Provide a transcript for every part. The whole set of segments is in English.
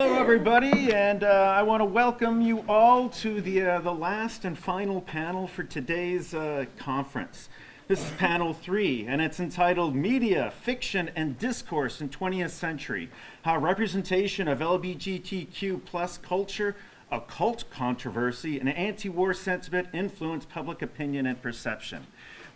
Hello, everybody, and I want to welcome you all to the last and final panel for today's conference. This is panel 3, and it's entitled Media, Fiction, and Discourse in 20th Century, How Representation of LGBTQ plus culture, occult controversy, and anti-war sentiment influence public opinion and perception.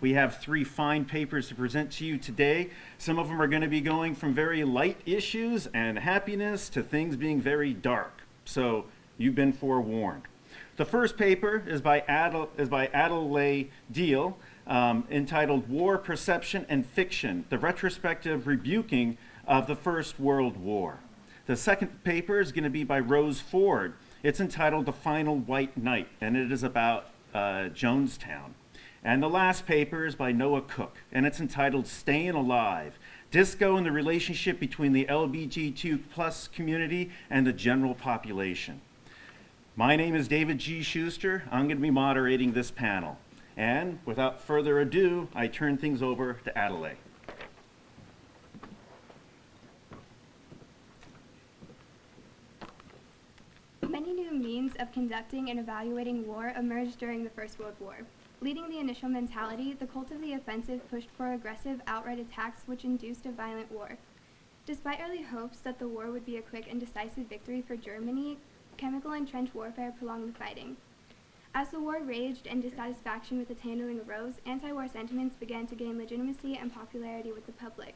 We have 3 fine papers to present to you today. Some of them are going to be going from very light issues and happiness to things being very dark. So you've been forewarned. The first paper is by Adalai Deale, entitled War, Perception, and Fiction, the Retrospective Rebuking of the First World War. The second paper is going to be by Rose Ford. It's entitled The Final White Night, and it is about Jonestown. And the last paper is by Noah Cook, and it's entitled Stayin' Alive, Disco and the Relationship Between the LGBTQ plus community and the General Population. My name is David G. Schuster. I'm going to be moderating this panel. And without further ado, I turn things over to Adalai. Many new means of conducting and evaluating war emerged during the First World War. Leading the initial mentality, the cult of the offensive pushed for aggressive, outright attacks which induced a violent war. Despite early hopes that the war would be a quick and decisive victory for Germany, chemical and trench warfare prolonged the fighting. As the war raged and dissatisfaction with its handling arose, anti-war sentiments began to gain legitimacy and popularity with the public.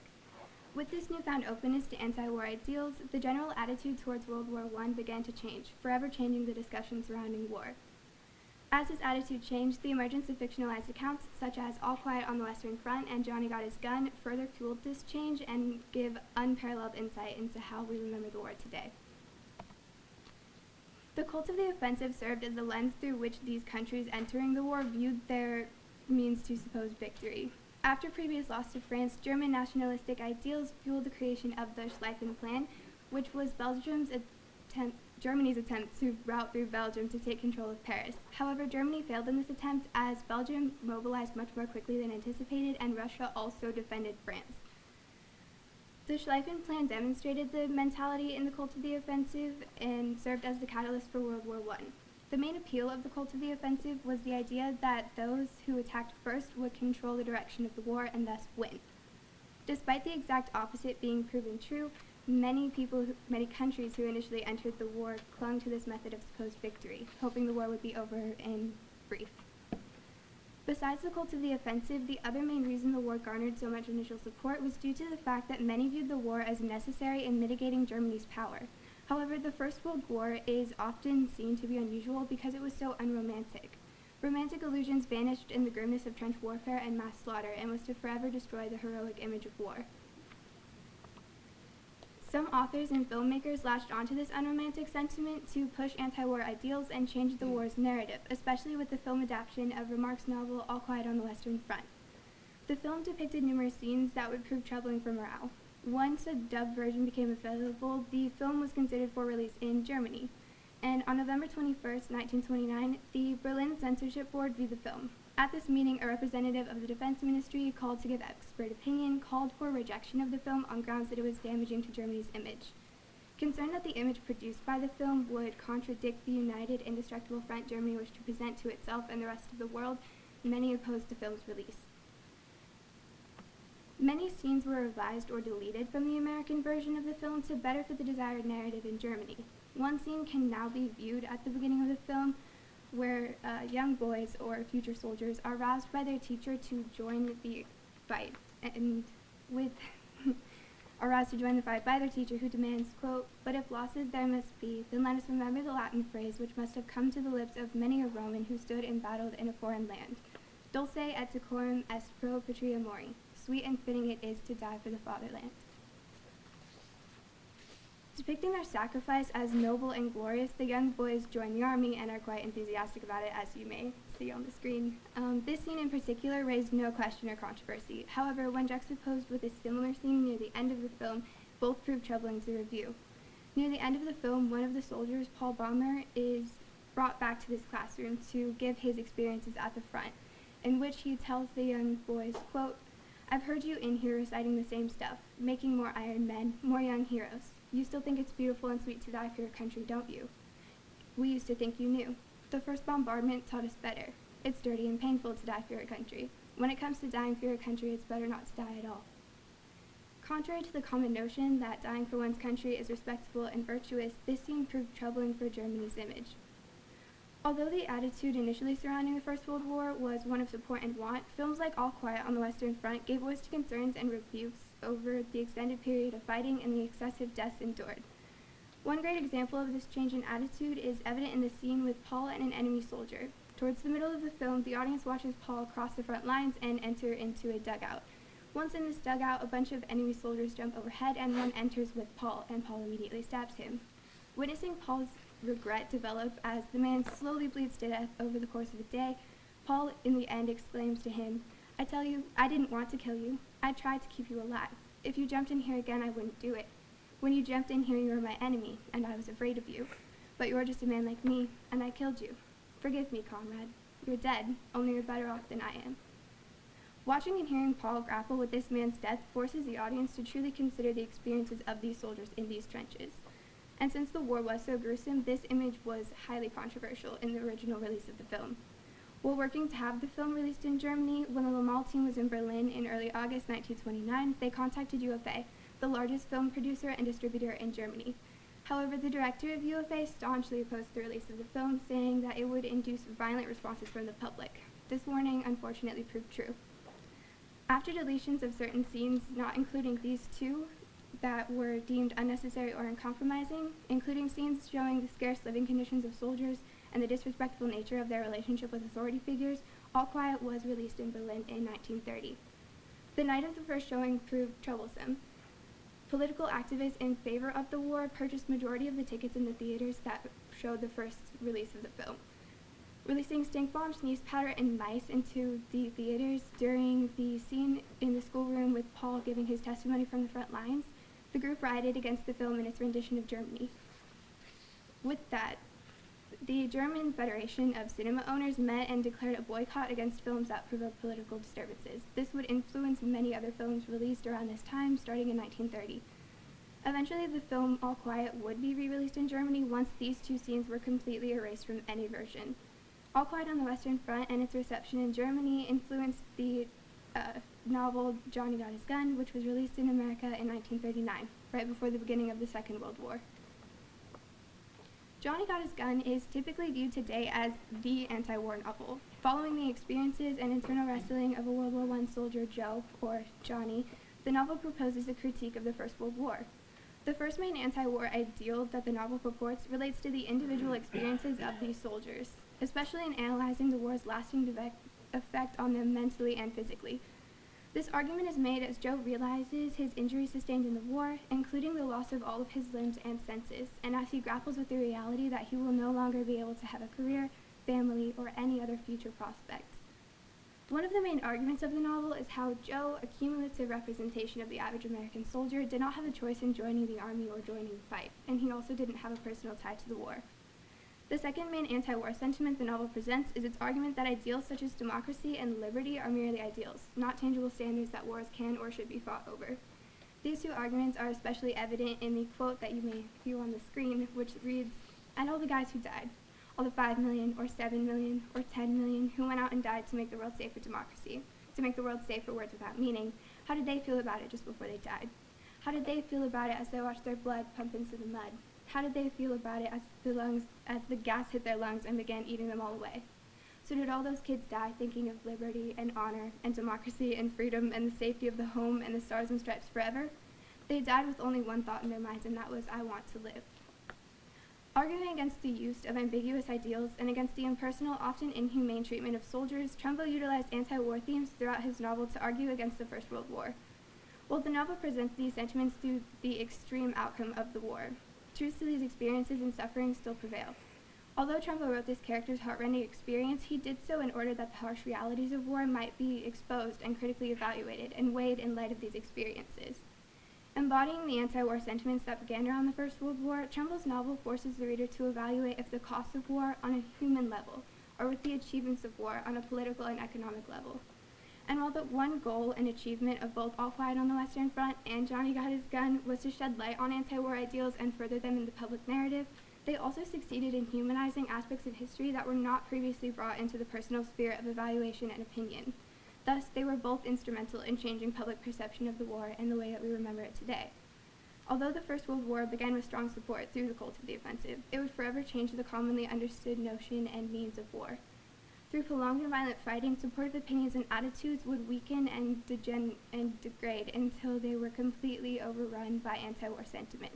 With this newfound openness to anti-war ideals, the general attitude towards World War I began to change, forever changing the discussion surrounding war. As this attitude changed, the emergence of fictionalized accounts, such as All Quiet on the Western Front and Johnny Got His Gun, further fueled this change and give unparalleled insight into how we remember the war today. The cult of the offensive served as the lens through which these countries entering the war viewed their means to supposed victory. After previous loss to France, German nationalistic ideals fueled the creation of the Schleifen Plan, which was Germany's attempt to route through Belgium to take control of Paris. However, Germany failed in this attempt as Belgium mobilized much more quickly than anticipated, and Russia also defended France. The Schleifen Plan demonstrated the mentality in the cult of the offensive and served as the catalyst for World War I. The main appeal of the cult of the offensive was the idea that those who attacked first would control the direction of the war and thus win. Despite the exact opposite being proven true, many countries who initially entered the war clung to this method of supposed victory, hoping the war would be over in brief. Besides the cult of the offensive, the other main reason the war garnered so much initial support was due to the fact that many viewed the war as necessary in mitigating Germany's power. However, the First World War is often seen to be unusual because it was so unromantic. Romantic illusions vanished in the grimness of trench warfare and mass slaughter and was to forever destroy the heroic image of war. Some authors and filmmakers latched onto this unromantic sentiment to push anti-war ideals and change the war's narrative, especially with the film adaptation of Remarque's novel All Quiet on the Western Front. The film depicted numerous scenes that would prove troubling for morale. Once a dubbed version became available, the film was considered for release in Germany. And on November 21st, 1929, the Berlin Censorship Board viewed the film. At this meeting, a representative of the Defense Ministry, called to give expert opinion, called for rejection of the film on grounds that it was damaging to Germany's image. Concerned that the image produced by the film would contradict the united, indestructible front Germany wished to present to itself and the rest of the world, many opposed the film's release. Many scenes were revised or deleted from the American version of the film to better fit the desired narrative in Germany. One scene can now be viewed at the beginning of the film where young boys or future soldiers are roused by their teacher to join the fight, and are roused to join the fight by their teacher, who demands, quote, "But if losses there must be, then let us remember the Latin phrase which must have come to the lips of many a Roman who stood embattled in a foreign land. Dulce et decorum est pro patria mori. Sweet and fitting it is to die for the fatherland." Depicting their sacrifice as noble and glorious, the young boys join the army and are quite enthusiastic about it, as you may see on the screen. This scene in particular raised no question or controversy. However, when juxtaposed with a similar scene near the end of the film, both proved troubling to review. Near the end of the film, one of the soldiers, Paul Baumer, is brought back to this classroom to give his experiences at the front, in which he tells the young boys, quote, I've heard you in here reciting the same stuff, making more Iron Men, more young heroes. You still think it's beautiful and sweet to die for your country, don't you? We used to think you knew. The first bombardment taught us better. It's dirty and painful to die for your country. When it comes to dying for your country, it's better not to die at all. Contrary to the common notion that dying for one's country is respectable and virtuous, this scene proved troubling for Germany's image. Although the attitude initially surrounding the First World War was one of support and want, films like All Quiet on the Western Front gave voice to concerns and rebukes over the extended period of fighting and the excessive deaths endured. One great example of this change in attitude is evident in the scene with Paul and an enemy soldier. Towards the middle of the film, the audience watches Paul cross the front lines and enter into a dugout. Once in this dugout, a bunch of enemy soldiers jump overhead and one enters with Paul, and Paul immediately stabs him. Witnessing Paul's regret develop as the man slowly bleeds to death over the course of a day, Paul in the end exclaims to him, "I tell you, I didn't want to kill you. I tried to keep you alive. If you jumped in here again, I wouldn't do it. When you jumped in here, you were my enemy, and I was afraid of you. But you're just a man like me, and I killed you. Forgive me, comrade. You're dead, only you're better off than I am." Watching and hearing Paul grapple with this man's death forces the audience to truly consider the experiences of these soldiers in these trenches. And since the war was so gruesome, this image was highly controversial in the original release of the film. While working to have the film released in Germany, when the Lamal team was in Berlin in early August 1929, they contacted UFA, the largest film producer and distributor in Germany. However, the director of UFA staunchly opposed the release of the film, saying that it would induce violent responses from the public. This warning unfortunately proved true. After deletions of certain scenes, not including these two, that were deemed unnecessary or uncompromising, including scenes showing the scarce living conditions of soldiers and the disrespectful nature of their relationship with authority figures, All Quiet was released in Berlin in 1930. The night of the first showing proved troublesome. Political activists in favor of the war purchased majority of the tickets in the theaters that showed the first release of the film. Releasing stink bombs, sneeze powder, and mice into the theaters during the scene in the schoolroom with Paul giving his testimony from the front lines, the group rioted against the film and its rendition of Germany. With that, the German Federation of Cinema Owners met and declared a boycott against films that provoke political disturbances. This would influence many other films released around this time, starting in 1930. Eventually, the film All Quiet would be re-released in Germany once these two scenes were completely erased from any version. All Quiet on the Western Front and its reception in Germany influenced the novel Johnny Got His Gun, which was released in America in 1939, right before the beginning of the Second World War. Johnny Got His Gun is typically viewed today as the anti-war novel. Following the experiences and internal wrestling of a World War I soldier, Joe, or Johnny, the novel proposes a critique of the First World War. The first main anti-war ideal that the novel purports relates to the individual experiences of these soldiers, especially in analyzing the war's lasting effect on them mentally and physically. This argument is made as Joe realizes his injuries sustained in the war, including the loss of all of his limbs and senses, and as he grapples with the reality that he will no longer be able to have a career, family, or any other future prospect. One of the main arguments of the novel is how Joe, a cumulative representation of the average American soldier, did not have a choice in joining the army or joining the fight, and he also didn't have a personal tie to the war. The second main anti-war sentiment the novel presents is its argument that ideals such as democracy and liberty are merely ideals, not tangible standards that wars can or should be fought over. These two arguments are especially evident in the quote that you may view on the screen, which reads, "And all the guys who died, all the 5 million or 7 million or 10 million who went out and died to make the world safe for democracy, to make the world safe for words without meaning, how did they feel about it just before they died? How did they feel about it as they watched their blood pump into the mud? How did they feel about it as the gas hit their lungs and began eating them all away? So did all those kids die thinking of liberty and honor and democracy and freedom and the safety of the home and the stars and stripes forever? They died with only one thought in their minds, and that was, I want to live." Arguing against the use of ambiguous ideals and against the impersonal, often inhumane treatment of soldiers, Trumbo utilized anti-war themes throughout his novel to argue against the First World War. While the novel presents these sentiments through the extreme outcome of the war, truths to these experiences and sufferings still prevail. Although Trumbo wrote this character's heartrending experience, he did so in order that the harsh realities of war might be exposed and critically evaluated and weighed in light of these experiences. Embodying the anti-war sentiments that began around the First World War, Trumbo's novel forces the reader to evaluate if the costs of war on a human level, or with the achievements of war on a political and economic level. And while the one goal and achievement of both All Quiet on the Western Front and Johnny Got His Gun was to shed light on anti-war ideals and further them in the public narrative, they also succeeded in humanizing aspects of history that were not previously brought into the personal sphere of evaluation and opinion. Thus, they were both instrumental in changing public perception of the war and the way that we remember it today. Although the First World War began with strong support through the cult of the offensive, it would forever change the commonly understood notion and means of war. Through prolonged and violent fighting, supportive opinions and attitudes would weaken and degrade until they were completely overrun by anti-war sentiment.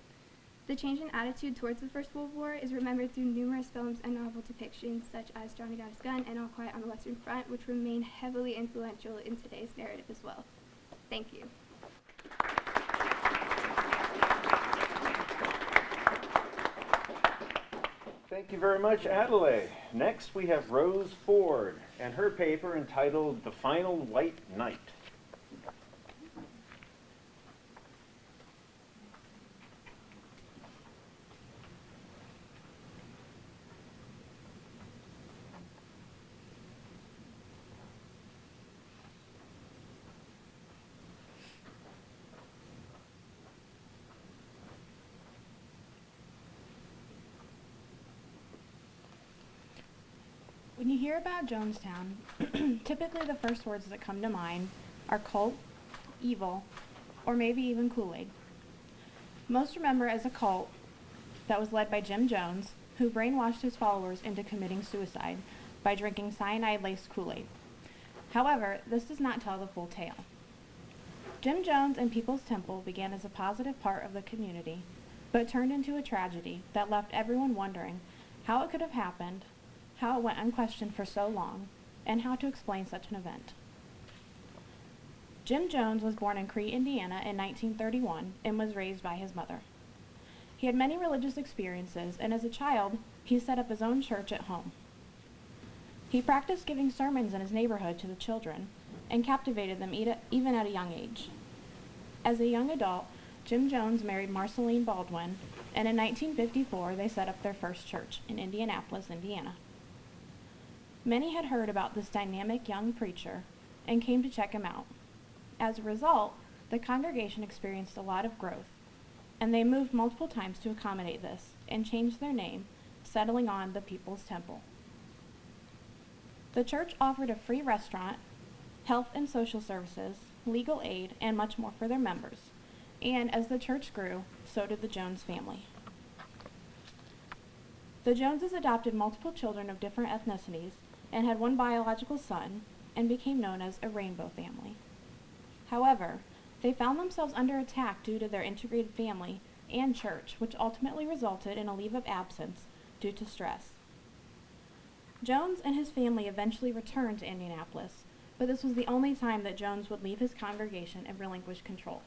The change in attitude towards the First World War is remembered through numerous films and novel depictions such as Johnny Got His Gun and All Quiet on the Western Front, which remain heavily influential in today's narrative as well. Thank you. Thank you very much, Adalai. Next, we have Rose Ford and her paper entitled The Final White Knight. When you hear about Jonestown, typically the first words that come to mind are cult, evil, or maybe even Kool-Aid. Most remember as a cult that was led by Jim Jones, who brainwashed his followers into committing suicide by drinking cyanide-laced Kool-Aid. However, this does not tell the full tale. Jim Jones and People's Temple began as a positive part of the community, but turned into a tragedy that left everyone wondering how it could have happened, how it went unquestioned for so long, and how to explain such an event. Jim Jones was born in Crete, Indiana in 1931 and was raised by his mother. He had many religious experiences, and as a child, he set up his own church at home. He practiced giving sermons in his neighborhood to the children and captivated them even at a young age. As a young adult, Jim Jones married Marceline Baldwin, and in 1954 they set up their first church in Indianapolis, Indiana. Many had heard about this dynamic young preacher and came to check him out. As a result, the congregation experienced a lot of growth, and they moved multiple times to accommodate this and changed their name, settling on the People's Temple. The church offered a free restaurant, health and social services, legal aid, and much more for their members. And as the church grew, so did the Jones family. The Joneses adopted multiple children of different ethnicities and had one biological son, and became known as a rainbow family. However, they found themselves under attack due to their integrated family and church, which ultimately resulted in a leave of absence due to stress. Jones and his family eventually returned to Indianapolis, but this was the only time that Jones would leave his congregation and relinquish control.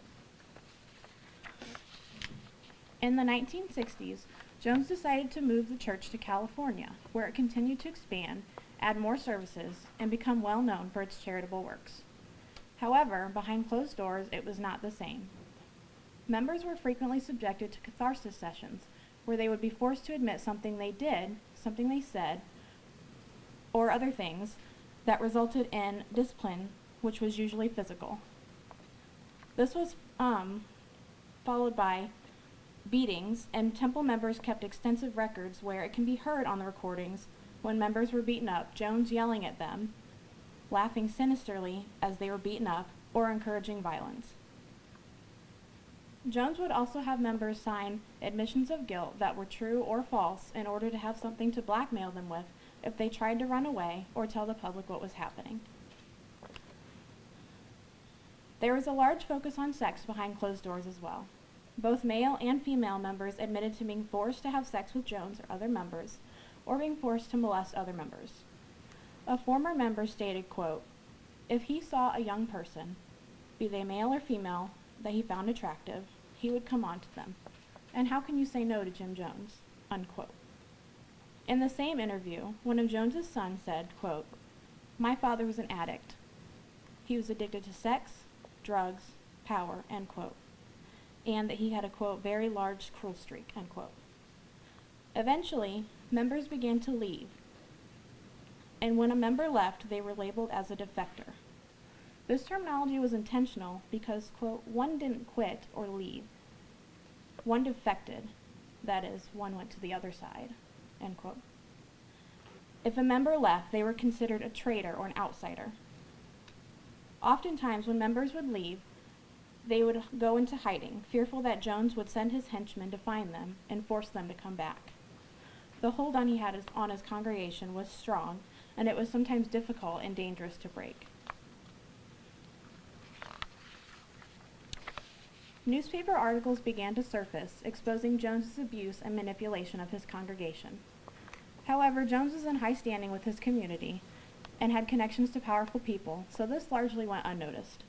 In the 1960s, Jones decided to move the church to California, where it continued to expand, add more services, and become well known for its charitable works. However, behind closed doors, it was not the same. Members were frequently subjected to catharsis sessions, where they would be forced to admit something they did, something they said, or other things that resulted in discipline, which was usually physical. This was followed by beatings, and temple members kept extensive records where it can be heard on the recordings when members were beaten up, Jones yelling at them, laughing sinisterly as they were beaten up, or encouraging violence. Jones would also have members sign admissions of guilt that were true or false in order to have something to blackmail them with if they tried to run away or tell the public what was happening. There was a large focus on sex behind closed doors as well. Both male and female members admitted to being forced to have sex with Jones or other members, or being forced to molest other members. A former member stated, quote, "If he saw a young person, be they male or female, that he found attractive, he would come on to them. And how can you say no to Jim Jones?" Unquote. In the same interview, one of Jones's sons said, quote, "My father was an addict. He was addicted to sex, drugs, power," end quote, and that he had a, quote, "very large cruel streak," end quote. Eventually, members began to leave, and when a member left, they were labeled as a defector. This terminology was intentional because, quote, one didn't quit or leave. One defected, that is, one went to the other side, end quote. If a member left, they were considered a traitor or an outsider. Oftentimes, when members would leave, they would go into hiding, fearful that Jones would send his henchmen to find them and force them to come back. The hold on he had on his congregation was strong, and it was sometimes difficult and dangerous to break. Newspaper articles began to surface, exposing Jones's abuse and manipulation of his congregation. However, Jones was in high standing with his community and had connections to powerful people, so this largely went unnoticed.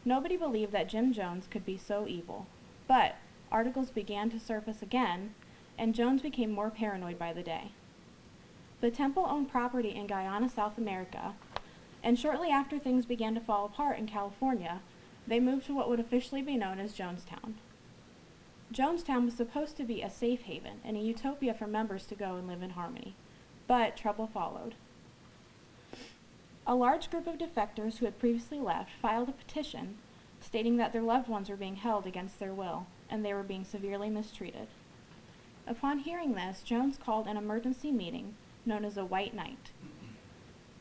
Nobody believed that Jim Jones could be so evil, but articles began to surface again, and Jones became more paranoid by the day. The temple owned property in Guyana, South America, and shortly after things began to fall apart in California, they moved to what would officially be known as Jonestown. Jonestown was supposed to be a safe haven and a utopia for members to go and live in harmony, but trouble followed. A large group of defectors who had previously left filed a petition stating that their loved ones were being held against their will and they were being severely mistreated. Upon hearing this, Jones called an emergency meeting known as a White Night.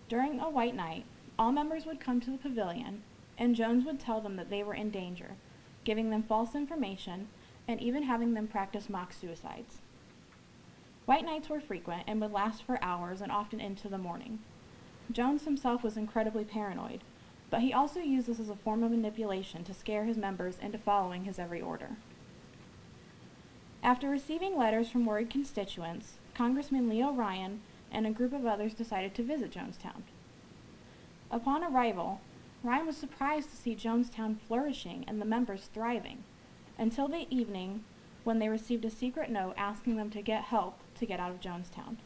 During a White Night, all members would come to the pavilion and Jones would tell them that they were in danger, giving them false information and even having them practice mock suicides. White Nights were frequent and would last for hours and often into the morning. Jones himself was incredibly paranoid, but he also used this as a form of manipulation to scare his members into following his every order. After receiving letters from worried constituents, Congressman Leo Ryan and a group of others decided to visit Jonestown. Upon arrival, Ryan was surprised to see Jonestown flourishing and the members thriving, until the evening when they received a secret note asking them to get help to get out of Jonestown.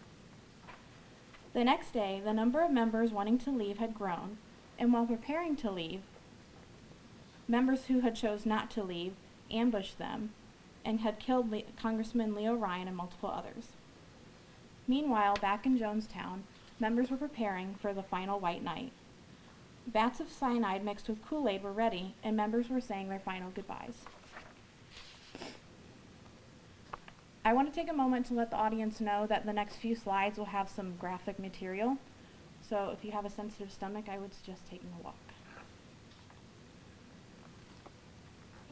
The next day, the number of members wanting to leave had grown, and while preparing to leave, members who had chose not to leave ambushed them and had killed Congressman Leo Ryan and multiple others. Meanwhile, back in Jonestown, members were preparing for the final White Night. Vats of cyanide mixed with Kool-Aid were ready, and members were saying their final goodbyes. I want to take a moment to let the audience know that the next few slides will have some graphic material, so if you have a sensitive stomach, I would suggest taking a walk.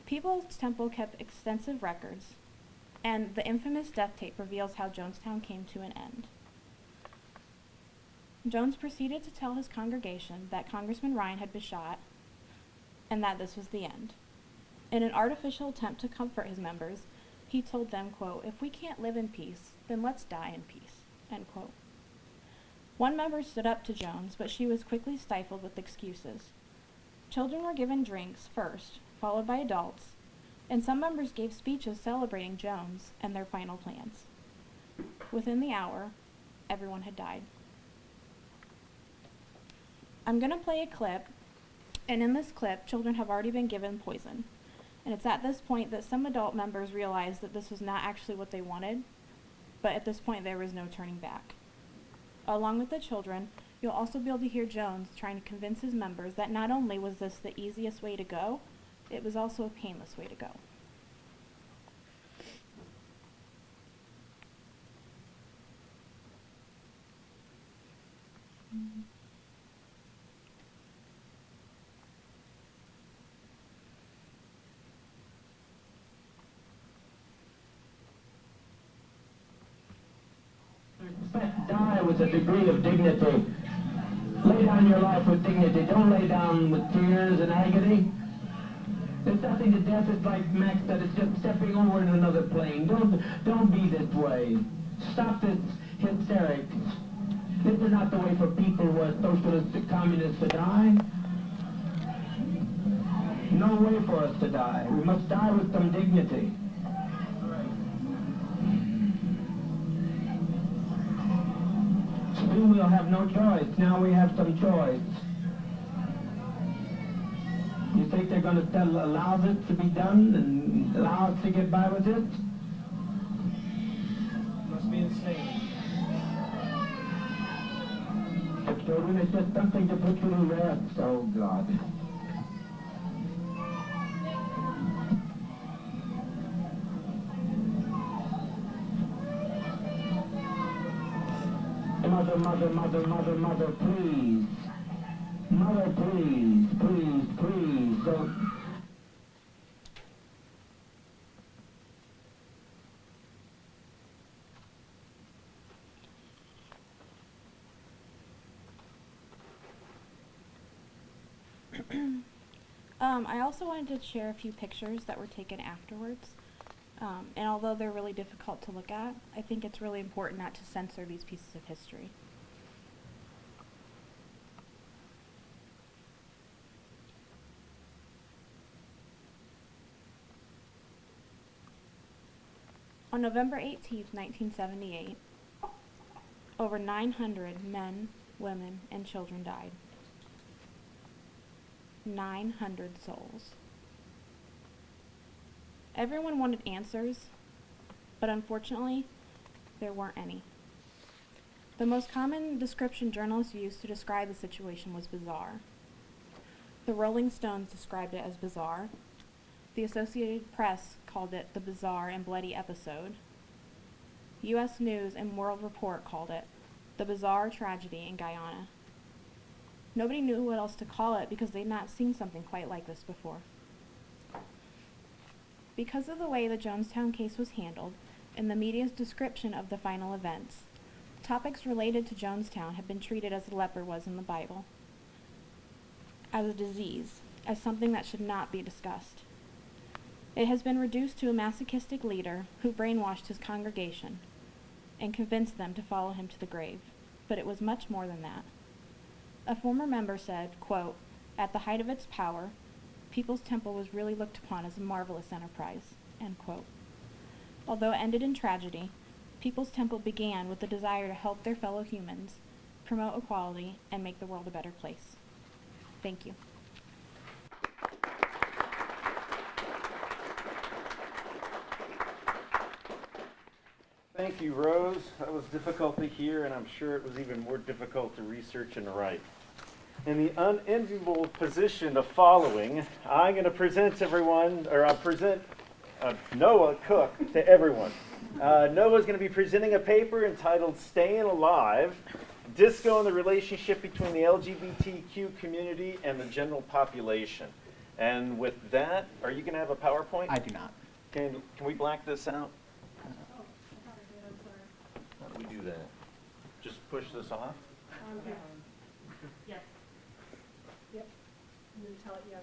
People's Temple kept extensive records, and the infamous death tape reveals how Jonestown came to an end. Jones proceeded to tell his congregation that Congressman Ryan had been shot, and that this was the end. In an artificial attempt to comfort his members, he told them, quote, "If we can't live in peace, then let's die in peace," end quote. One member stood up to Jones, but she was quickly stifled with excuses. Children were given drinks first, followed by adults, and some members gave speeches celebrating Jones and their final plans. Within the hour, everyone had died. I'm going to play a clip, and in this clip, children have already been given poison. And it's at this point that some adult members realized that this was not actually what they wanted, but at this point there was no turning back. Along with the children, you'll also be able to hear Jones trying to convince his members that not only was this the easiest way to go, it was also a painless way to go. Die with a degree of dignity. Lay down your life with dignity. Don't lay down with tears and agony. There's nothing to death. It's like Max said, it's just stepping over into another plane. Don't be this way. Stop this hysterics. This is not the way for people who are socialists and communists to die. No way for us to die. We must die with some dignity. Soon we'll have no choice. Now we have some choice. You think they're going to allow this to be done and allow us to get by with it? Must be insane. The children. It's just something to put you to rest. Oh, God. Mother, mother, mother, mother, mother, please. Mother, please, please, please, don't. I also wanted to share a few pictures that were taken afterwards. And although they're really difficult to look at, I think it's really important not to censor these pieces of history. On November 18, 1978, over 900 men, women, and children died. 900 souls. Everyone wanted answers, but unfortunately, there weren't any. The most common description journalists used to describe the situation was bizarre. The Rolling Stones described it as bizarre. The Associated Press called it the bizarre and bloody episode. U.S. News and World Report called it the bizarre tragedy in Guyana. Nobody knew what else to call it because they'd not seen something quite like this before. Because of the way the Jonestown case was handled and the media's description of the final events, topics related to Jonestown have been treated as the leper was in the Bible, as a disease, as something that should not be discussed. It has been reduced to a masochistic leader who brainwashed his congregation and convinced them to follow him to the grave, but it was much more than that. A former member said, quote, "At the height of its power, People's Temple was really looked upon as a marvelous enterprise," end quote. Although it ended in tragedy, People's Temple began with the desire to help their fellow humans, promote equality, and make the world a better place. Thank you. Thank you, Rose. That was difficult to hear, and I'm sure it was even more difficult to research and write. In the unenviable position of following, I'm going to present everyone, or I'll present Noah Cook to everyone. Noah's going to be presenting a paper entitled "Stayin' Alive, Disco and the Relationship Between the LGBTQ Community and the General Population." And with that, are you going to have a PowerPoint? I do not. Can we black this out? How do we do that? Just push this off? Yes. Yep. And then tell it yes.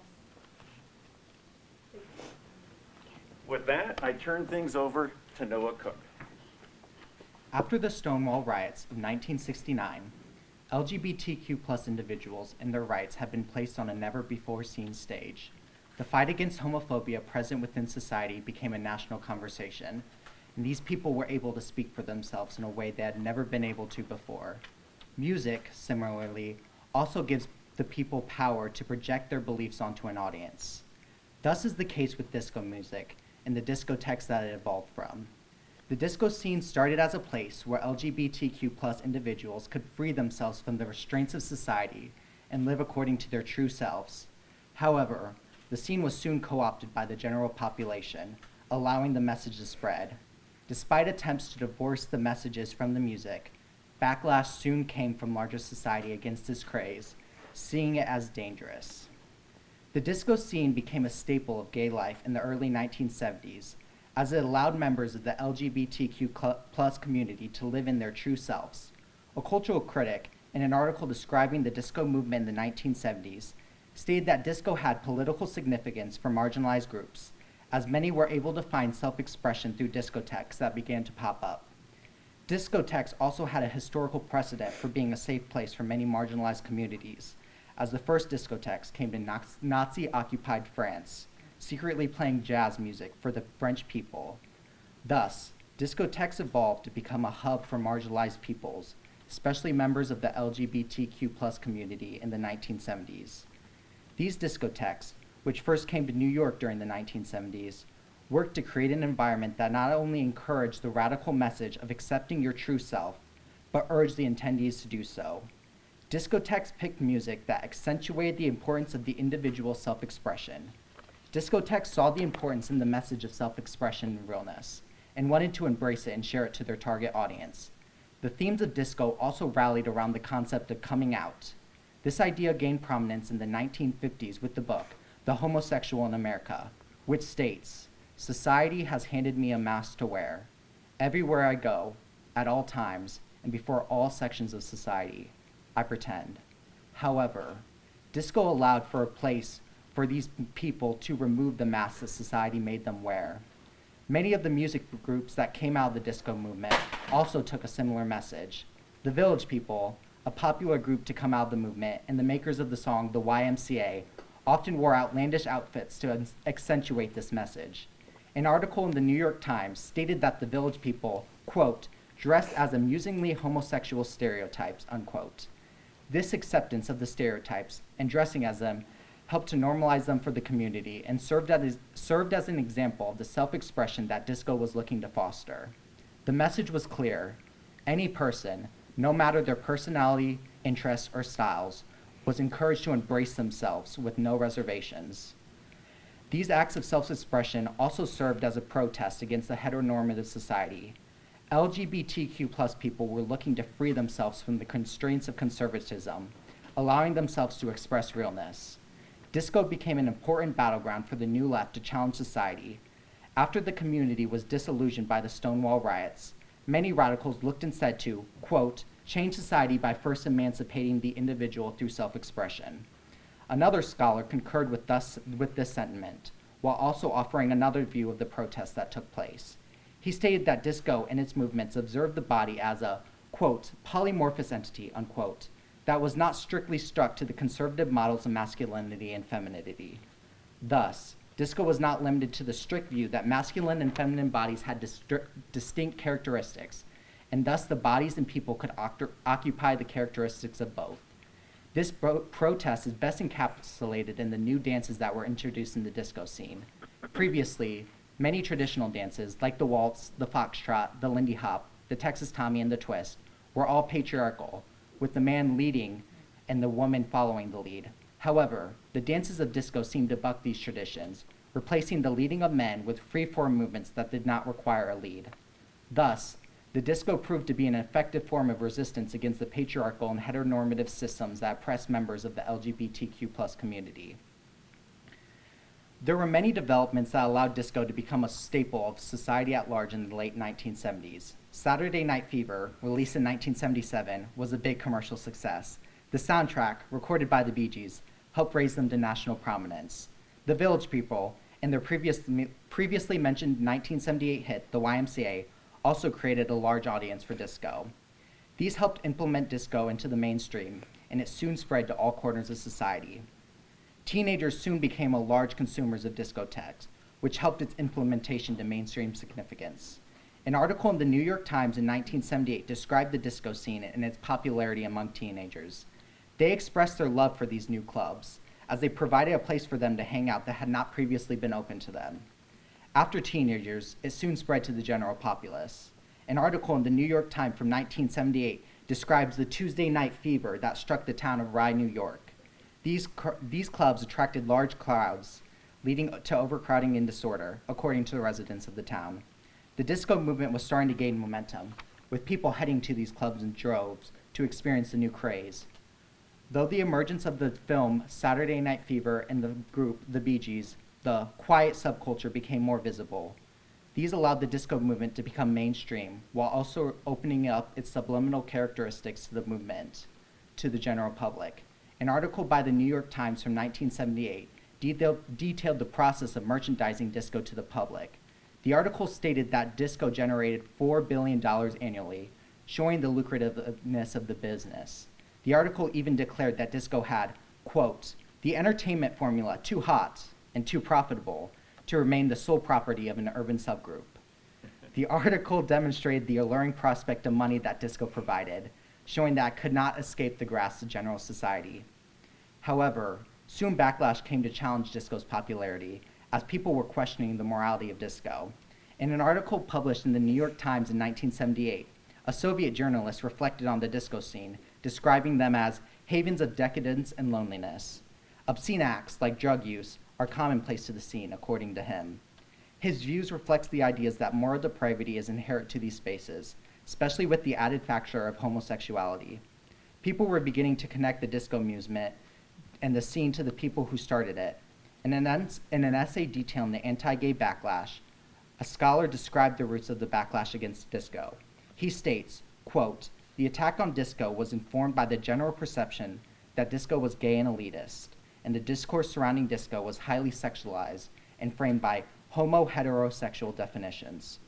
With that, I turn things over to Noah Cook. After the Stonewall riots of 1969, LGBTQ+ individuals and their rights have been placed on a never-before-seen stage. The fight against homophobia present within society became a national conversation, and these people were able to speak for themselves in a way they had never been able to before. Music, similarly, also gives the people power to project their beliefs onto an audience. Thus is the case with disco music and the discotheques that it evolved from. The disco scene started as a place where LGBTQ+ individuals could free themselves from the restraints of society and live according to their true selves. However, the scene was soon co-opted by the general population, allowing the message to spread. Despite attempts to divorce the messages from the music, backlash soon came from larger society against this craze, seeing it as dangerous. The disco scene became a staple of gay life in the early 1970s, as it allowed members of the LGBTQ+ community to live in their true selves. A cultural critic, in an article describing the disco movement in the 1970s, stated that disco had political significance for marginalized groups, as many were able to find self-expression through discotheques that began to pop up. Discotheques also had a historical precedent for being a safe place for many marginalized communities, as the first discotheques came to Nazi-occupied France, secretly playing jazz music for the French people. Thus, discotheques evolved to become a hub for marginalized peoples, especially members of the LGBTQ+ community in the 1970s. These discotheques, which first came to New York during the 1970s, worked to create an environment that not only encouraged the radical message of accepting your true self, but urged the attendees to do so. Discotheques picked music that accentuated the importance of the individual self-expression. Discotheques saw the importance in the message of self-expression and realness, and wanted to embrace it and share it to their target audience. The themes of disco also rallied around the concept of coming out. This idea gained prominence in the 1950s with the book, The Homosexual in America, which states, "Society has handed me a mask to wear. Everywhere I go, at all times, and before all sections of society, I pretend." However, disco allowed for a place for these people to remove the masks that society made them wear. Many of the music groups that came out of the disco movement also took a similar message. The Village People, a popular group to come out of the movement, and the makers of the song, the YMCA, often wore outlandish outfits to accentuate this message. An article in the New York Times stated that the Village People, quote, dressed as amusingly homosexual stereotypes, unquote. This acceptance of the stereotypes and dressing as them helped to normalize them for the community and served as an example of the self-expression that disco was looking to foster. The message was clear. Any person, no matter their personality, interests, or styles, was encouraged to embrace themselves with no reservations. These acts of self-expression also served as a protest against the heteronormative society. LGBTQ+ people were looking to free themselves from the constraints of conservatism, allowing themselves to express realness. Disco became an important battleground for the New Left to challenge society. After the community was disillusioned by the Stonewall riots, many radicals looked instead to, quote, change society by first emancipating the individual through self-expression. Another scholar concurred with this sentiment, while also offering another view of the protests that took place. He stated that disco and its movements observed the body as a, quote, polymorphous entity, unquote, that was not strictly stuck to the conservative models of masculinity and femininity. Thus, disco was not limited to the strict view that masculine and feminine bodies had distinct characteristics, and thus the bodies and people could occupy the characteristics of both. This protest is best encapsulated in the new dances that were introduced in the disco scene. Previously, many traditional dances, like the waltz, the foxtrot, the Lindy Hop, the Texas Tommy, and the twist, were all patriarchal, with the man leading and the woman following the lead. However, the dances of disco seemed to buck these traditions, replacing the leading of men with free-form movements that did not require a lead. Thus, the disco proved to be an effective form of resistance against the patriarchal and heteronormative systems that oppressed members of the LGBTQ+ community. There were many developments that allowed disco to become a staple of society at large in the late 1970s. Saturday Night Fever, released in 1977, was a big commercial success. The soundtrack, recorded by the Bee Gees, helped raise them to national prominence. The Village People and their previously mentioned 1978 hit, the YMCA, also created a large audience for disco. These helped implement disco into the mainstream, and it soon spread to all corners of society. Teenagers soon became large consumers of discotheques, which helped its implementation to mainstream significance. An article in the New York Times in 1978 described the disco scene and its popularity among teenagers. They expressed their love for these new clubs, as they provided a place for them to hang out that had not previously been open to them. After teenagers, it soon spread to the general populace. An article in the New York Times from 1978 describes the Tuesday night fever that struck the town of Rye, New York. These clubs attracted large crowds, leading to overcrowding and disorder, according to the residents of the town. The disco movement was starting to gain momentum, with people heading to these clubs in droves to experience the new craze. Though the emergence of the film Saturday Night Fever and the group, the Bee Gees, the quiet subculture became more visible. These allowed the disco movement to become mainstream, while also opening up its subliminal characteristics to the movement, to the general public. An article by the New York Times from 1978 detailed the process of merchandising disco to the public. The article stated that disco generated $4 billion annually, showing the lucrativeness of the business. The article even declared that disco had, quote, the entertainment formula too hot and too profitable to remain the sole property of an urban subgroup. The article demonstrated the alluring prospect of money that disco provided, showing that it could not escape the grasp of general society. However, soon backlash came to challenge disco's popularity, as people were questioning the morality of disco. In an article published in the New York Times in 1978, a Soviet journalist reflected on the disco scene, describing them as havens of decadence and loneliness. Obscene acts, like drug use, are commonplace to the scene, according to him. His views reflects the ideas that moral depravity is inherent to these spaces, especially with the added factor of homosexuality. People were beginning to connect the disco movement and the scene to the people who started it. In an essay detailing the anti-gay backlash, a scholar described the roots of the backlash against disco. He states, quote, "The attack on disco was informed by the general perception that disco was gay and elitist, and the discourse surrounding disco was highly sexualized and framed by homo-heterosexual definitions.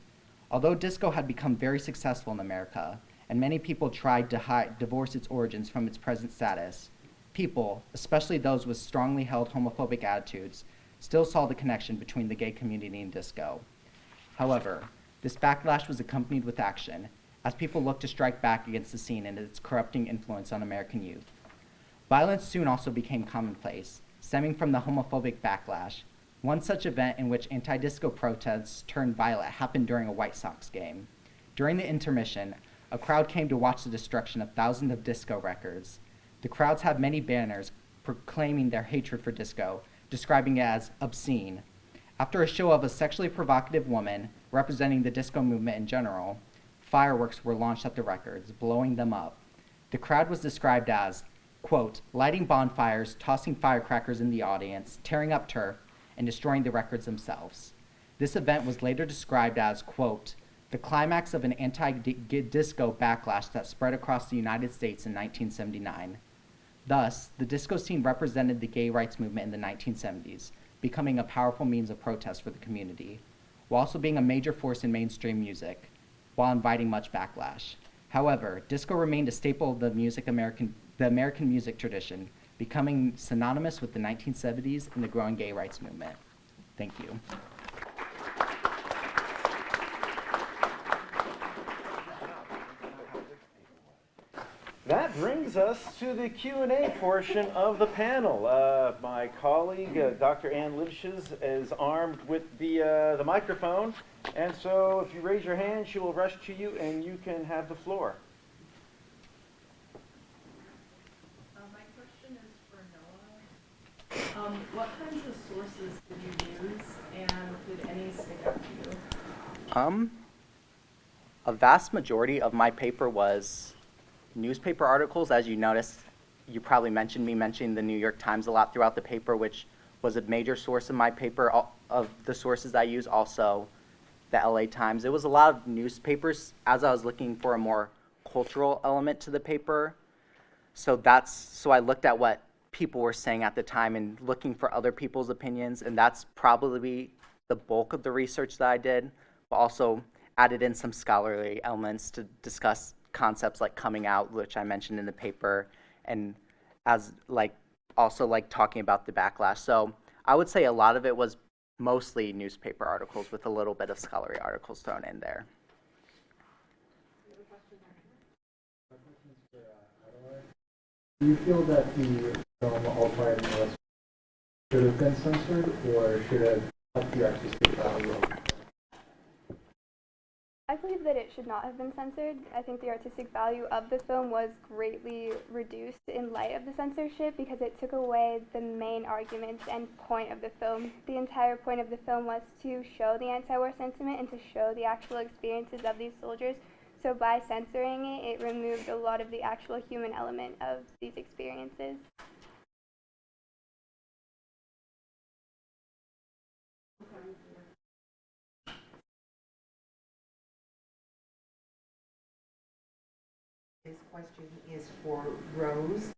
Although disco had become very successful in America, and many people tried to divorce its origins from its present status, people, especially those with strongly held homophobic attitudes, still saw the connection between the gay community and disco. However, this backlash was accompanied with action, as people looked to strike back against the scene and its corrupting influence on American youth. Violence soon also became commonplace, stemming from the homophobic backlash. One such event in which anti-disco protests turned violent happened during a White Sox game. During the intermission, a crowd came to watch the destruction of thousands of disco records. The crowds had many banners proclaiming their hatred for disco, describing it as obscene. After a show of a sexually provocative woman representing the disco movement in general, fireworks were launched at the records, blowing them up. The crowd was described as, quote, lighting bonfires, tossing firecrackers in the audience, tearing up turf, and destroying the records themselves. This event was later described as, quote, the climax of an anti-disco backlash that spread across the United States in 1979. Thus, the disco scene represented the gay rights movement in the 1970s, becoming a powerful means of protest for the community, while also being a major force in mainstream music, while inviting much backlash. However, disco remained a staple of the American music tradition, becoming synonymous with the 1970s and the growing gay rights movement. Thank you. That brings us to the Q&A portion of the panel. My colleague, Dr. Ann Livshes, is armed with the microphone, and so if you raise your hand, she will rush to you, and you can have the floor. My question is for Noah. What kinds of sources did you use, and did any stick out to you? A vast majority of my paper was newspaper articles. As you noticed, you probably mentioning the New York Times a lot throughout the paper, which was a major source of my paper. Of the sources I use, also the LA Times. It was a lot of newspapers as I was looking for a more cultural element to the paper. So I looked at what people were saying at the time and looking for other people's opinions, and that's probably the bulk of the research that I did, but also added in some scholarly elements to discuss concepts like coming out, which I mentioned in the paper, and also talking about the backlash. So I would say a lot of it was mostly newspaper articles with a little bit of scholarly articles thrown in there. Do you feel that the film All Quiet on the Western Front should have been censored, or should have helped the artistic value? I believe that it should not have been censored. I think the artistic value of the film was greatly reduced in light of the censorship because it took away the main arguments and point of the film. The entire point of the film was to show the anti-war sentiment and to show the actual experiences of these soldiers. So by censoring it, it removed a lot of the actual human element of these experiences. This question is for Rose.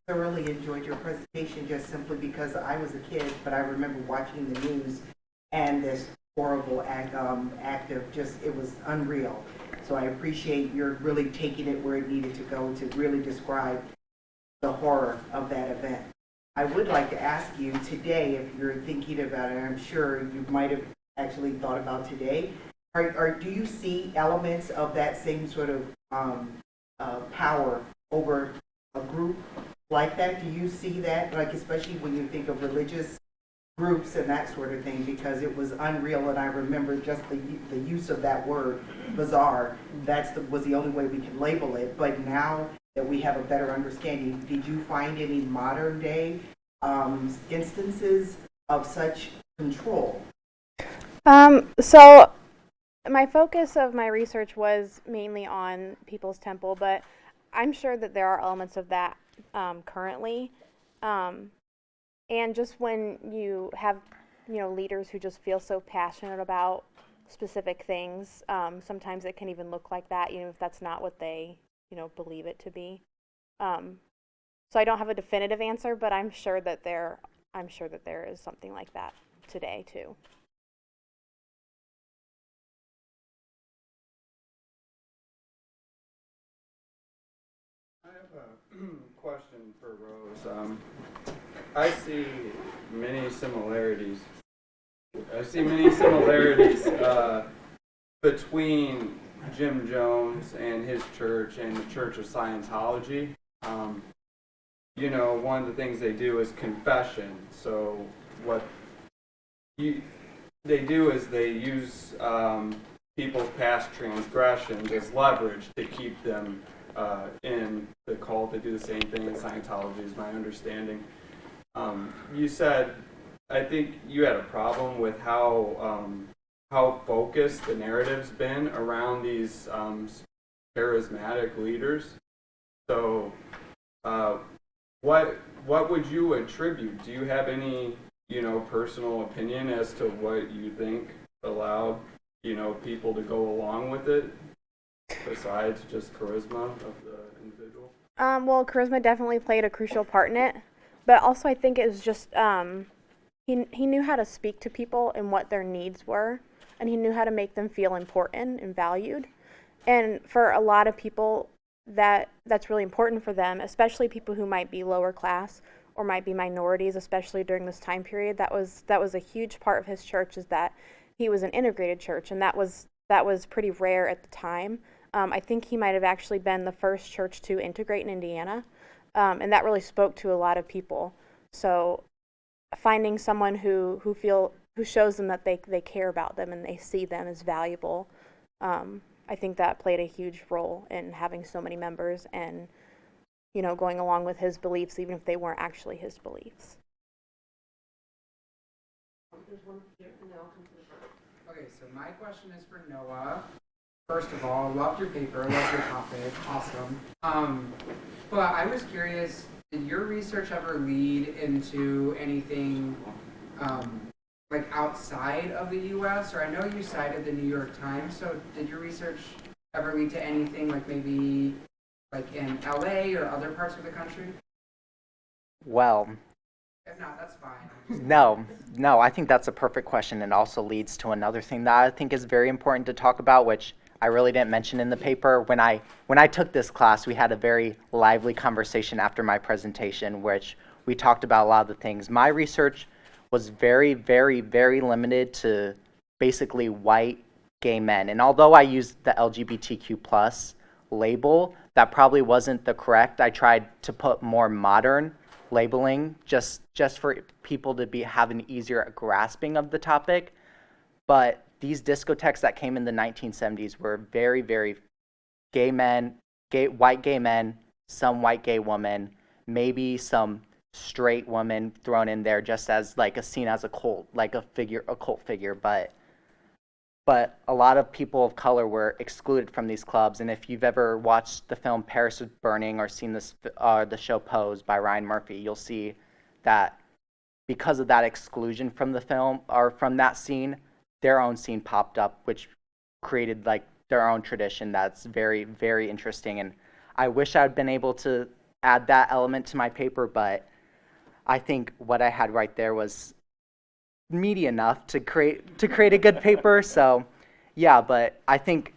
Thoroughly enjoyed your presentation just simply because I was a kid, but I remember watching the news and this horrible act of just, it was unreal. So I appreciate you're really taking it where it needed to go to really describe the horror of that event. I would like to ask you today, if you're thinking about it, I'm sure you might have actually thought about today, do you see elements of that same sort of power over a group like that? Do you see that, like, especially when you think of religious groups and that sort of thing, because it was unreal, and I remember just the use of that word, bizarre. Was the only way we could label it. But now that we have a better understanding. Did you find any modern day instances of such control? So my focus of my research was mainly on People's Temple, but I'm sure that there are elements of that currently. And just when you have, leaders who just feel so passionate about specific things, sometimes it can even look like that, if that's not what they, believe it to be. So I don't have a definitive answer, but I'm sure that there is something like that today too. I have a question for Rose. I see many similarities. Between Jim Jones and his church and the Church of Scientology. One of the things they do is confession. So what they do is they use people's past transgressions as leverage to keep them in the cult. They do the same thing in Scientology, is my understanding. You said, I think you had a problem with how focused the narrative's been around these charismatic leaders. So, what would you attribute? Do you have any, personal opinion as to what you think allowed, people to go along with it, besides just charisma of the individual? Well, charisma definitely played a crucial part in it, but also I think it was just he knew how to speak to people and what their needs were, and he knew how to make them feel important and valued. And for a lot of people, that's really important for them, especially people who might be lower class or might be minorities, especially during this time period. That was a huge part of his church, is that he was an integrated church, and that was pretty rare at the time. I think he might have actually been the first church to integrate in Indiana, and that really spoke to a lot of people. So finding someone who shows them that they care about them and they see them as valuable, I think that played a huge role in having so many members and, going along with his beliefs, even if they weren't actually his beliefs. There's one here, and then I'll come to the front. Okay, so my question is for Noah. First of all, loved your paper, loved your topic, awesome. But I was curious, did your research ever lead into anything like outside of the U.S.? Or I know you cited the New York Times, so did your research ever lead to anything like maybe like in L.A. or other parts of the country? Well, If not, that's fine. no, I think that's a perfect question, and also leads to another thing that I think is very important to talk about, which I really didn't mention in the paper. When I took this class, we had a very lively conversation after my presentation, which we talked about a lot of the things. My research was very, very, very limited to basically white gay men. And although I used the LGBTQ plus label, that probably wasn't the correct. I tried to put more modern labeling just for people to have an easier grasping of the topic. But these discotheques that came in the 1970s were very, very gay men, white gay men, some white gay women, maybe some straight women thrown in there just as like a scene as a cult, like a cult figure. But a lot of people of color were excluded from these clubs. And if you've ever watched the film Paris is Burning or seen the show Pose by Ryan Murphy, you'll see that because of that exclusion from the film or from that scene, their own scene popped up, which created like their own tradition that's very, very interesting. And I wish I had been able to add that element to my paper, but I think what I had right there was meaty enough to create a good paper. So yeah, but I think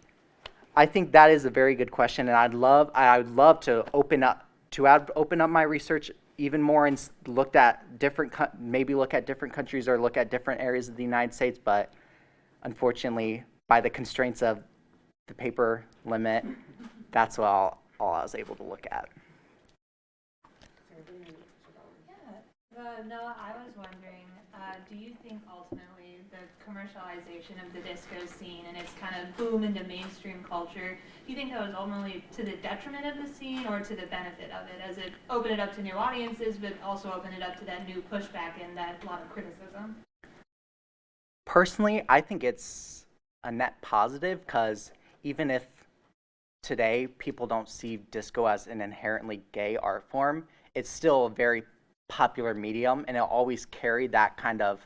that is a very good question, and I'd love to open up my research even more and look at different countries or look at different areas of the United States, but unfortunately by the constraints of the paper limit, that's all I was able to look at. Noah, I was wondering, do you think ultimately the commercialization of the disco scene and its kind of boom into mainstream culture, do you think that was ultimately to the detriment of the scene or to the benefit of it, as it opened it up to new audiences, but also opened it up to that new pushback and that lot of criticism? Personally, I think it's a net positive, because even if today people don't see disco as an inherently gay art form, it's still a very popular medium, and it'll always carry that kind of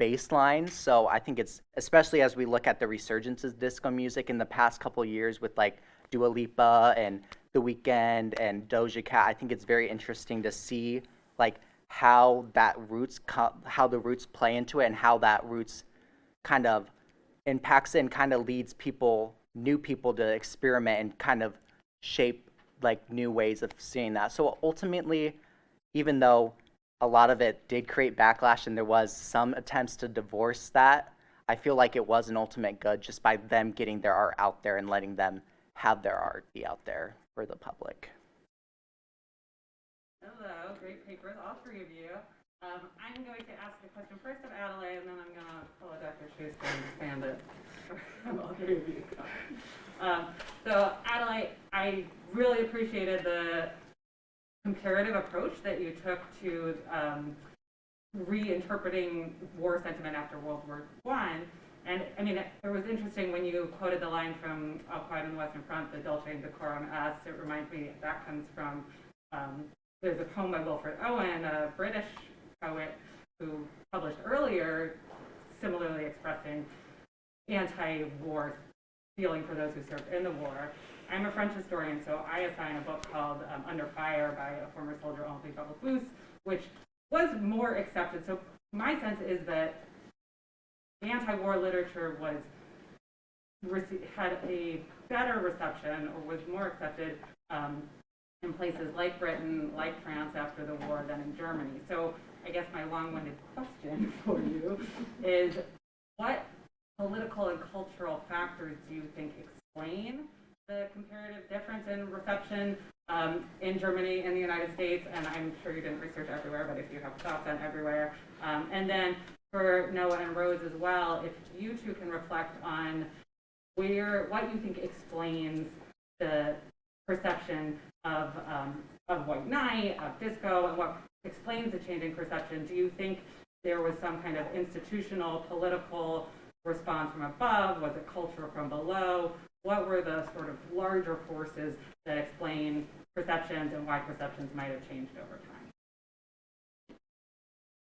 baseline. So I think it's, especially as we look at the resurgence of disco music in the past couple of years with like Dua Lipa and The Weeknd and Doja Cat, I think it's very interesting to see like how that how the roots play into it, and how that roots kind of impacts it and kind of leads new people to experiment and kind of shape like new ways of seeing that. So ultimately, even though a lot of it did create backlash and there was some attempts to divorce that, I feel like it was an ultimate good just by them getting their art out there and letting them have their art be out there for the public. Hello, great papers, all three of you. I'm going to ask a question first of Adalai, and then I'm going to pull a Dr. Schuster and expand it from all three of you. So Adalai, I really appreciated the comparative approach that you took to reinterpreting war sentiment after World War I. And I mean, it was interesting when you quoted the line from All Quiet on the Western Front, the Dulce and Decorum Est. It reminds me that comes from, there's a poem by Wilfred Owen, a British poet who published earlier, similarly expressing anti-war feeling for those who served in the war. I'm a French historian, so I assign a book called Under Fire by a former soldier, Henri Barberousse, which was more accepted. So my sense is that anti-war literature had a better reception, or was more accepted in places like Britain, like France after the war, than in Germany. So I guess my long-winded question for you is, what political and cultural factors do you think explain the comparative difference in reception in Germany and the United States? And I'm sure you didn't research everywhere, but if you have thoughts on everywhere. And then for Noah and Rose as well, if you two can reflect on what you think explains the perception of White Knight, of disco, and what explains the changing perception. Do you think there was some kind of institutional, political response from above? Was it cultural from below? What were the sort of larger forces that explain perceptions and why perceptions might have changed over time?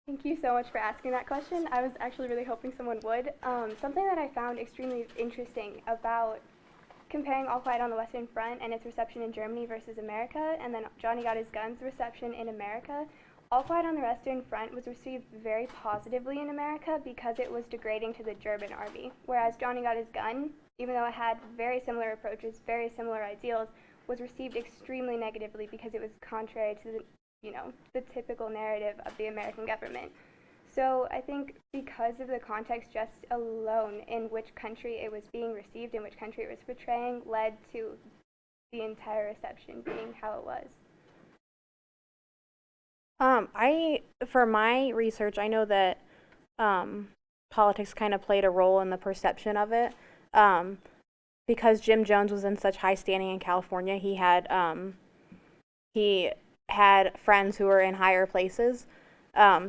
Thank you so much for asking that question. I was actually really hoping someone would. Something that I found extremely interesting about comparing All Quiet on the Western Front and its reception in Germany versus America, and then Johnny Got His Gun's reception in America, All Quiet on the Western Front was received very positively in America because it was degrading to the German army, whereas Johnny Got His Gun, even though it had very similar approaches, very similar ideals, was received extremely negatively because it was contrary to the typical narrative of the American government. So I think because of the context just alone in which country it was being received and which country it was portraying led to the entire reception being how it was. For my research, I know that politics kind of played a role in the perception of it. Because Jim Jones was in such high standing in California, he had friends who were in higher places.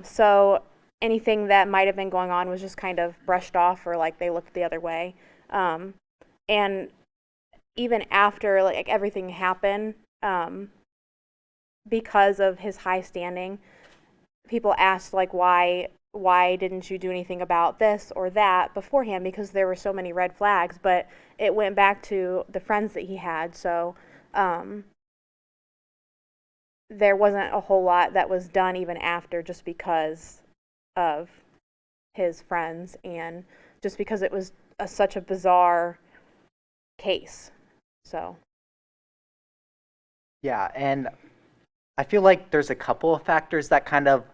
So anything that might have been going on was just kind of brushed off, or like they looked the other way. And even after like everything happened, because of his high standing, people asked like why didn't you do anything about this or that beforehand, because there were so many red flags. But it went back to the friends that he had, so there wasn't a whole lot that was done even after, just because of his friends and just because it was such a bizarre case. So Yeah, and I feel like there's a couple of factors that kind of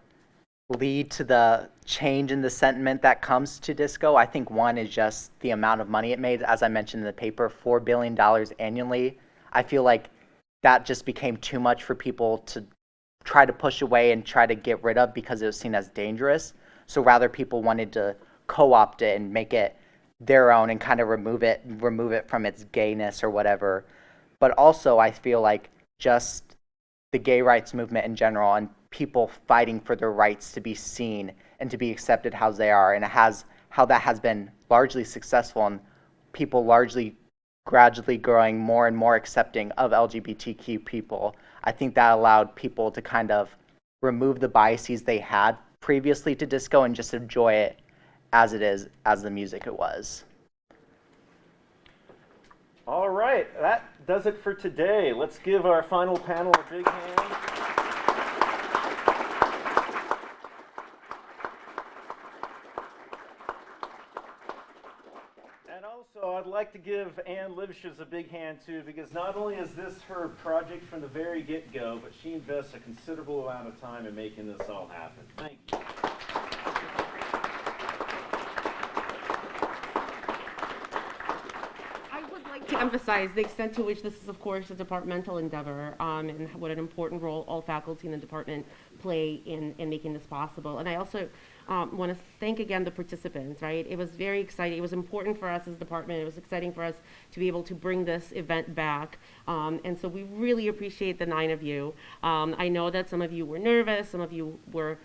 lead to the change in the sentiment that comes to disco. I think one is just the amount of money it made. As I mentioned in the paper, $4 billion annually. I feel like that just became too much for people to try to push away and try to get rid of because it was seen as dangerous. So rather, people wanted to co-opt it and make it their own and kind of remove it from its gayness or whatever. But also, I feel like just the gay rights movement in general and people fighting for their rights to be seen and to be accepted how they are, and how that has been largely successful, and people largely gradually growing more and more accepting of LGBTQ people. I think that allowed people to kind of remove the biases they had previously to disco and just enjoy it as it is, as the music it was. All right, that does it for today. Let's give our final panel a big hand. And also, I'd like to give Ann Livshes a big hand too, because not only is this her project from the very get-go, but she invests a considerable amount of time in making this all happen. Thank you. To emphasize the extent to which this is, of course, a departmental endeavor, and what an important role all faculty in the department play in making this possible. And I also want to thank again the participants, right? It was very exciting. It was important for us as a department. It was exciting for us to be able to bring this event back. And so we really appreciate the 9 of you. I know that some of you were nervous, some of you were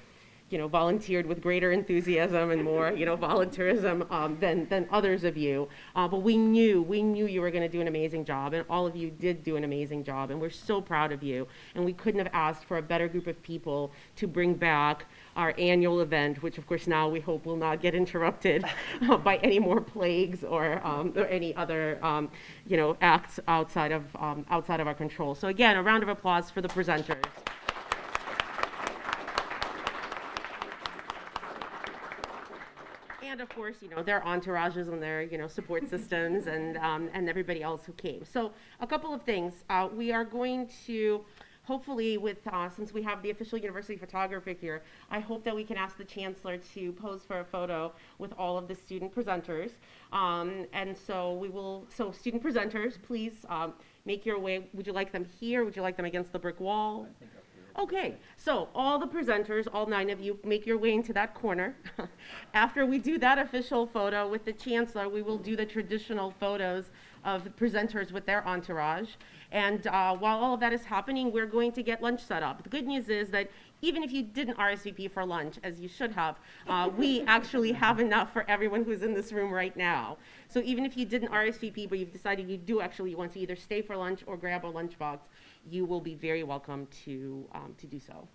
volunteered with greater enthusiasm and more, volunteerism than others of you. But we knew you were going to do an amazing job, and all of you did do an amazing job, and we're so proud of you. And we couldn't have asked for a better group of people to bring back our annual event, which of course now we hope will not get interrupted by any more plagues or any other acts outside of our control. So again, a round of applause for the presenters. And of course, their entourages and their, support systems and everybody else who came. So a couple of things. We are going to, hopefully since we have the official university photographer here, I hope that we can ask the chancellor to pose for a photo with all of the student presenters. And so student presenters, please make your way. Would you like them here? Would you like them against the brick wall? Okay, so all the presenters, all 9 of you, make your way into that corner. After we do that official photo with the chancellor, we will do the traditional photos of the presenters with their entourage. And while all of that is happening, we're going to get lunch set up. The good news is that even if you didn't RSVP for lunch, as you should have, we actually have enough for everyone who's in this room right now. So even if you didn't RSVP, but you've decided you do actually want to either stay for lunch or grab a lunchbox, you will be very welcome to do so.